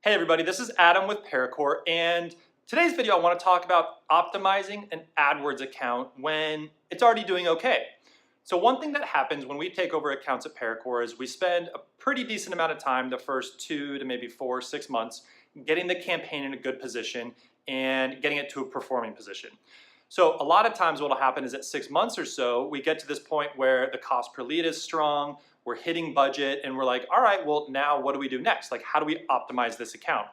Hey everybody, this is Adam with Paracore, and today's video I want to talk about optimizing an AdWords account when it's already doing okay. So one thing that happens when we take over accounts at Paracore is we spend a pretty decent amount of time the first 2 to maybe 4 or 6 months getting the campaign in a good position and getting it to a performing position. So a lot of times what will happen is at 6 months or so, we get to this point where the cost per lead is strong, we're hitting budget, and we're like, all right, well now what do we do next? Like, how do we optimize this account?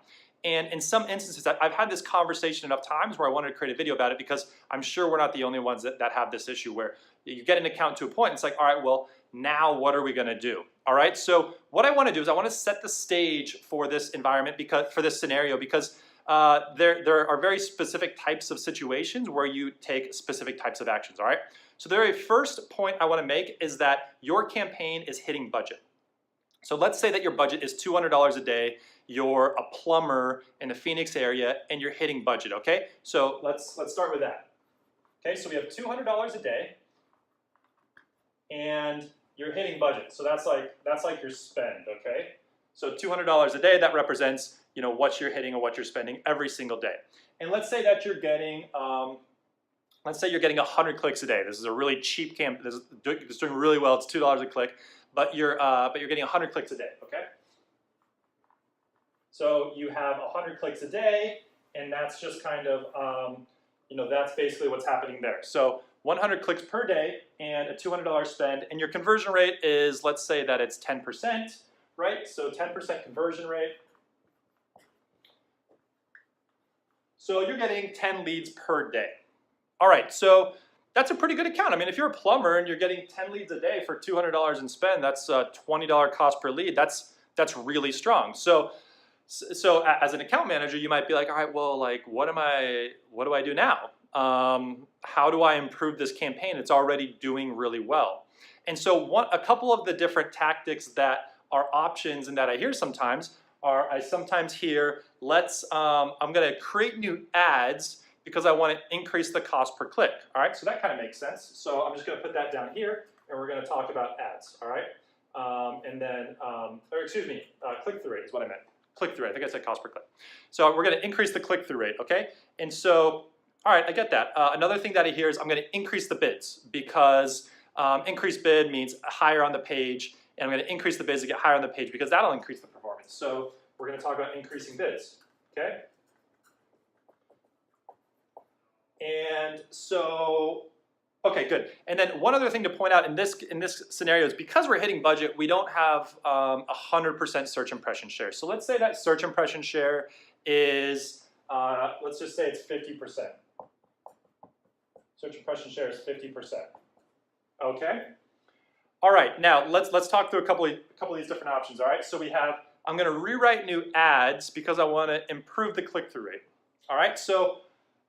And in some instances, I've had this conversation enough times where I wanted to create a video about it because I'm sure we're not the only ones that have this issue where you get an account to a point and it's like, all right, well, now what are we gonna do? All right, so what I wanna do is I wanna set the stage for this environment, for this scenario, because there are very specific types of situations where you take specific types of actions, all right? So the very first point I wanna make is that your campaign is hitting budget. So let's say that your budget is $200 a day, you're a plumber in the Phoenix area, and you're hitting budget, okay? So let's start with that. Okay, so we have $200 a day, and you're hitting budget. So that's like your spend, okay? So $200 a day, that represents what you're hitting and what you're spending every single day. And let's say that you're getting, 100 clicks a day. This is a really cheap campaign. It's doing really well. It's $2 a click, but you're getting 100 clicks a day. Okay. So you have 100 clicks a day, and that's just kind of that's basically what's happening there. So 100 clicks per day and a $200 spend, and your conversion rate is, let's say that it's 10%, right? So 10% conversion rate. So you're getting 10 leads per day. All right, so that's a pretty good account. I mean, if you're a plumber and you're getting 10 leads a day for $200 in spend, that's a $20 cost per lead. That's really strong. So as an account manager, you might be like, all right, well, like, what do I do now? How do I improve this campaign? It's already doing really well. And so a couple of the different tactics that are options and that I hear sometimes are, I sometimes hear, I'm gonna create new ads because I want to increase the cost per click. All right, so that kind of makes sense. So I'm just gonna put that down here, and we're gonna talk about ads, all right? Click-through rate is what I meant. Click-through rate, I think I said cost per click. So we're gonna increase the click-through rate, okay? And so, all right, I get that. Another thing that I hear is I'm gonna increase the bids because increased bid means higher on the page, and I'm gonna increase the bids to get higher on the page because that'll increase the performance. So we're gonna talk about increasing bids, okay? And so, okay, good. And then one other thing to point out in this scenario is because we're hitting budget, we don't have 100% search impression share. So let's say that search impression share is, let's just say it's 50%. Search impression share is 50%. Okay. All right. Now let's talk through a couple of these different options. All right. So we have, I'm going to rewrite new ads because I want to improve the click-through rate. All right. So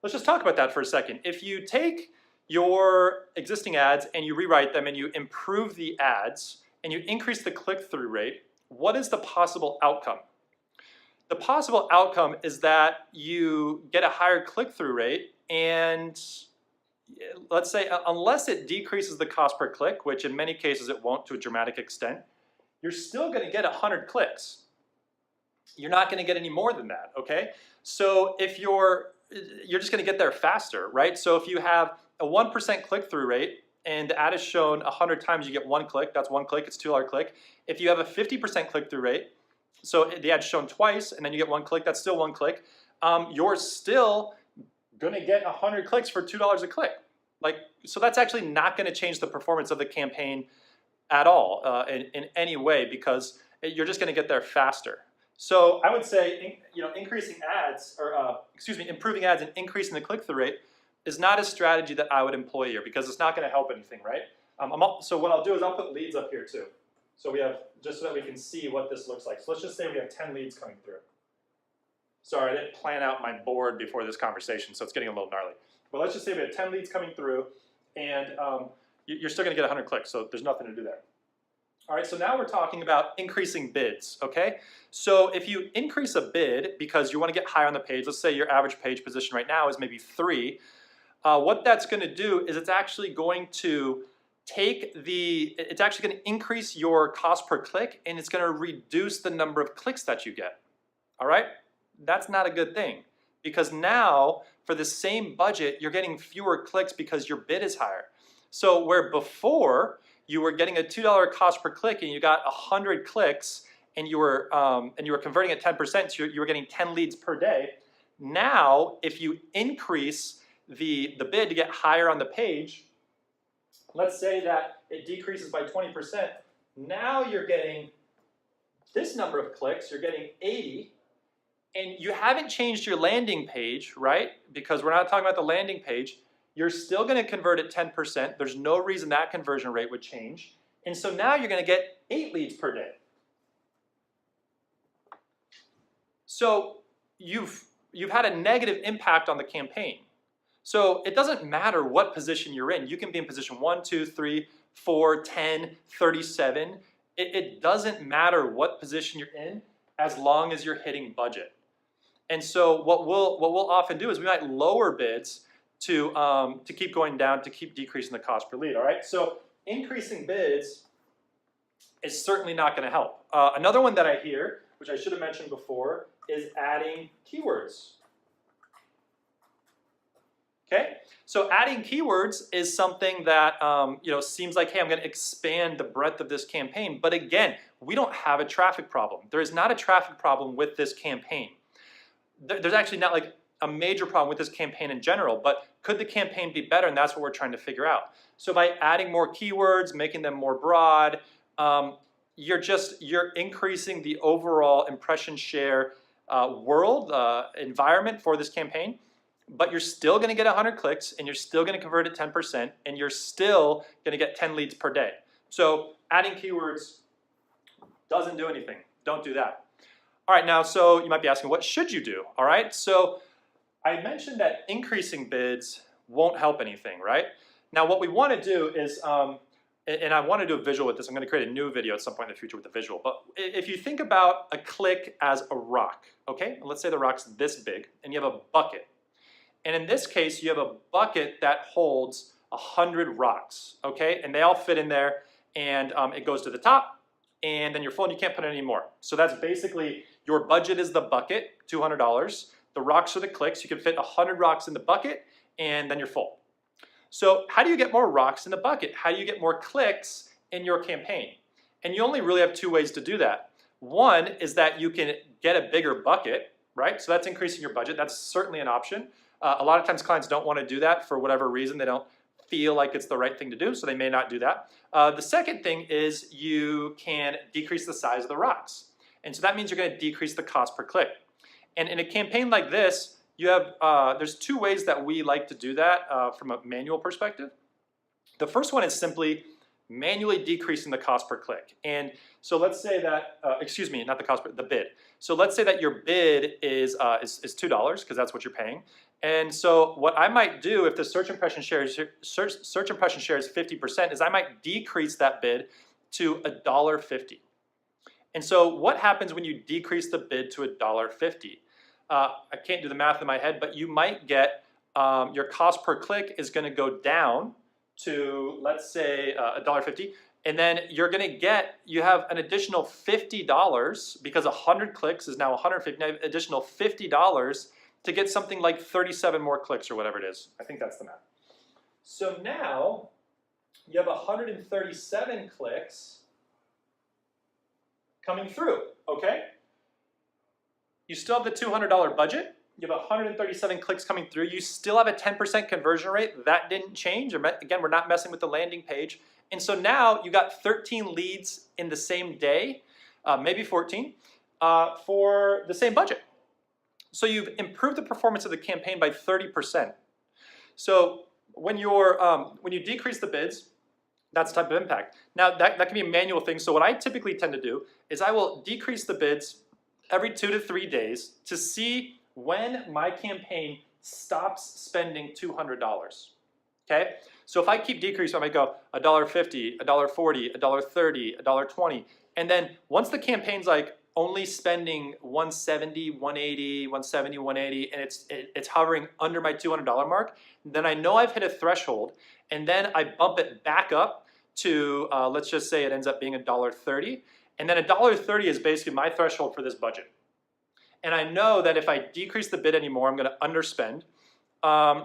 let's just talk about that for a second. If you take your existing ads and you rewrite them and you improve the ads and you increase the click-through rate, what is the possible outcome? The possible outcome is that you get a higher click-through rate, and let's say unless it decreases the cost per click, which in many cases it won't to a dramatic extent, you're still going to get 100 clicks. You're not going to get any more than that, okay? So if you're just going to get there faster, right? So if you have a 1% click-through rate and the ad is shown 100 times, you get 1 click. That's 1 click. It's $2 click. If you have a 50% click-through rate, so the ad's shown twice and then you get 1 click, that's still 1 click. You're still going to get 100 clicks for $2 a click. So that's actually not going to change the performance of the campaign at all in any way because you're just going to get there faster. So I would say, improving ads and increasing the click-through rate is not a strategy that I would employ here because it's not going to help anything, right? So what I'll do is I'll put leads up here too. So we have, just so that we can see what this looks like. So let's just say we have 10 leads coming through. Sorry, I didn't plan out my board before this conversation, so it's getting a little gnarly. But let's just say we have 10 leads coming through, and you're still going to get 100 clicks, so there's nothing to do there. All right, so now we're talking about increasing bids, okay? So if you increase a bid because you want to get higher on the page, let's say your average page position right now is maybe 3, what that's going to do is it's actually going to increase your cost per click, and it's going to reduce the number of clicks that you get. all right? That's not a good thing because now for the same budget, you're getting fewer clicks because your bid is higher. So where before you were getting a $2 cost per click and you got 100 clicks and you were converting at 10%, so you were getting 10 leads per day. Now, if you increase the bid to get higher on the page, let's say that it decreases by 20%, now you're getting this number of clicks, you're getting 80, and you haven't changed your landing page, right? Because we're not talking about the landing page. You're still going to convert at 10%. There's no reason that conversion rate would change. And so now you're going to get 8 leads per day. So you've had a negative impact on the campaign. So it doesn't matter what position you're in. You can be in position 1, 2, 3, 4, 10, 37. It doesn't matter what position you're in as long as you're hitting budget. And so what we'll often do is we might lower bids to keep going down, to keep decreasing the cost per lead, all right? So increasing bids is certainly not gonna help. Another one that I hear, which I should have mentioned before, is adding keywords. Okay, so adding keywords is something that seems like, hey, I'm going to expand the breadth of this campaign. But again, we don't have a traffic problem. There is not a traffic problem with this campaign. There's actually not like a major problem with this campaign in general, but could the campaign be better? And that's what we're trying to figure out. So by adding more keywords, making them more broad, you're increasing the overall impression share environment for this campaign. But you're still going to get 100 clicks, and you're still going to convert at 10%, and you're still going to get 10 leads per day. So adding keywords doesn't do anything. Don't do that. All right, now, so you might be asking, what should you do? All right, so I mentioned that increasing bids won't help anything, right? Now, what we want to do is, and I want to do a visual with this. I'm going to create a new video at some point in the future with a visual. But if you think about a click as a rock, okay? Let's say the rock's this big, and you have a bucket. And in this case, you have a bucket that holds 100 rocks, okay? And they all fit in there, and it goes to the top, and then you're full and you can't put in any more. So that's basically your budget is the bucket, $200. The rocks are the clicks. You can fit 100 rocks in the bucket, and then you're full. So how do you get more rocks in the bucket? How do you get more clicks in your campaign? And you only really have 2 ways to do that. One is that you can get a bigger bucket, right? So that's increasing your budget. That's certainly an option. A lot of times clients don't want to do that for whatever reason. They don't feel like it's the right thing to do, so they may not do that. The second thing is you can decrease the size of the rocks. And so that means you're going to decrease the cost per click. And in a campaign like this, you have there's 2 ways that we like to do that from a manual perspective. The first one is simply manually decreasing the cost per click. And so let's say that, excuse me, not the cost, but the bid. So let's say that your bid is $2 because that's what you're paying. And so what I might do if the search impression share is 50% is I might decrease that bid to $1.50. And so what happens when you decrease the bid to $1.50? I can't do the math in my head, but you might get your cost per click is going to go down to, let's say, $1.50. And then you're going to get, you have an additional $50 because 100 clicks is now $150, now additional $50 to get something like 37 more clicks or whatever it is. I think that's the math. So now you have 137 clicks coming through, okay? You still have the $200 budget. You have 137 clicks coming through. You still have a 10% conversion rate. That didn't change. Again, we're not messing with the landing page. And so now you got 13 leads in the same day, maybe 14, for the same budget. So you've improved the performance of the campaign by 30%. So when you decrease the bids, that's the type of impact. Now that can be a manual thing. So what I typically tend to do is I will decrease the bids every 2 to 3 days to see when my campaign stops spending $200. Okay? So if I keep decreasing, I might go $1.50, $1.40, $1.30, $1.20, and then once the campaign's like only spending $170, $180, $170, $180, and it's hovering under my $200 mark, then I know I've hit a threshold, and then I bump it back up to, let's just say it ends up being $1.30, and then $1.30 is basically my threshold for this budget. and I know that if I decrease the bid anymore, I'm going to underspend.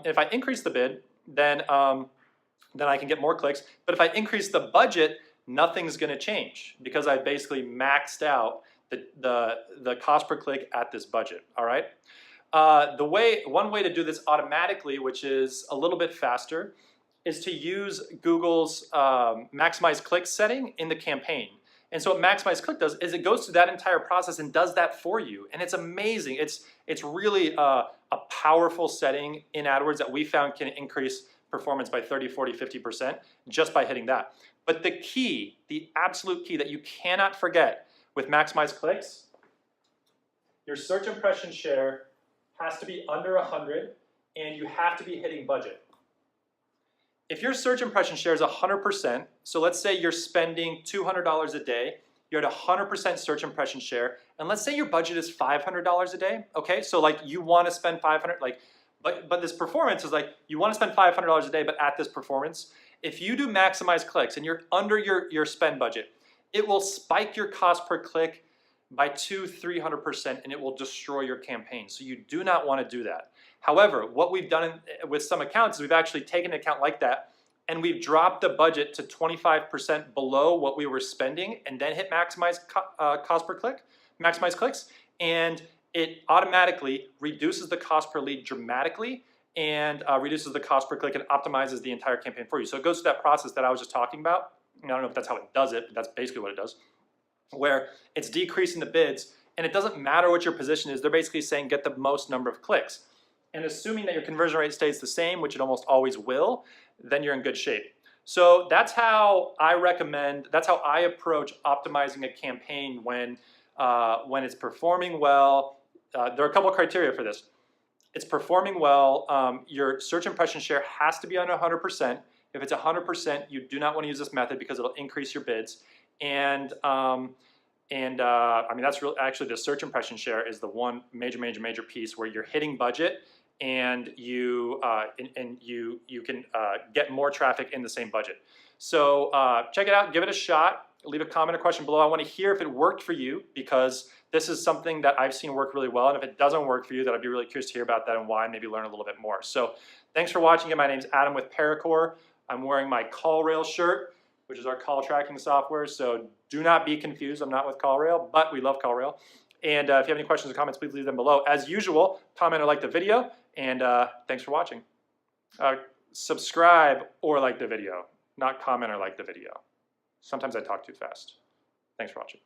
If I increase the bid, then I can get more clicks. But if I increase the budget, nothing's going to change because I basically maxed out the cost per click at this budget. All right. One way to do this automatically, which is a little bit faster, is to use Google's maximize click setting in the campaign. And so what maximize click does is it goes through that entire process and does that for you. And it's amazing. It's really a powerful setting in AdWords that we found can increase performance by 30, 40, 50% just by hitting that. But the key, the absolute key that you cannot forget with maximize clicks, your search impression share has to be under 100 and you have to be hitting budget. If your search impression share is 100%, so let's say you're spending $200 a day, you're at 100% search impression share, and let's say your budget is $500 a day, okay? So like you want to spend 500, but this performance is like you want to spend $500 a day, but at this performance, if you do maximize clicks and you're under your spend budget, it will spike your cost per click by 200-300% and it will destroy your campaign. So you do not want to do that. However, what we've done with some accounts is we've actually taken an account like that and we've dropped the budget to 25% below what we were spending and then hit maximize cost per click, maximize clicks, and it automatically reduces the cost per lead dramatically and reduces the cost per click and optimizes the entire campaign for you. So it goes through that process that I was just talking about. I don't know if that's how it does it, but that's basically what it does, where it's decreasing the bids and it doesn't matter what your position is. They're basically saying get the most number of clicks. And assuming that your conversion rate stays the same, which it almost always will, then you're in good shape. So that's how I recommend, that's how I approach optimizing a campaign when it's performing well. There are a couple of criteria for this. It's performing well. Your search impression share has to be under 100%. If it's 100%, you do not want to use this method because it'll increase your bids. And I mean, that's really actually the search impression share is the one major piece where you're hitting budget and you can get more traffic in the same budget. So check it out, give it a shot. Leave a comment or question below. I want to hear if it worked for you because this is something that I've seen work really well. And if it doesn't work for you, then I'd be really curious to hear about that and why, and maybe learn a little bit more. So thanks for watching. My name's Adam with Paracore. I'm wearing my CallRail shirt, which is our call tracking software. So do not be confused. I'm not with CallRail, but we love CallRail. And if you have any questions or comments, please leave them below. As usual, comment or like the video. And thanks for watching. Subscribe or like the video, not comment or like the video. Sometimes I talk too fast. Thanks for watching.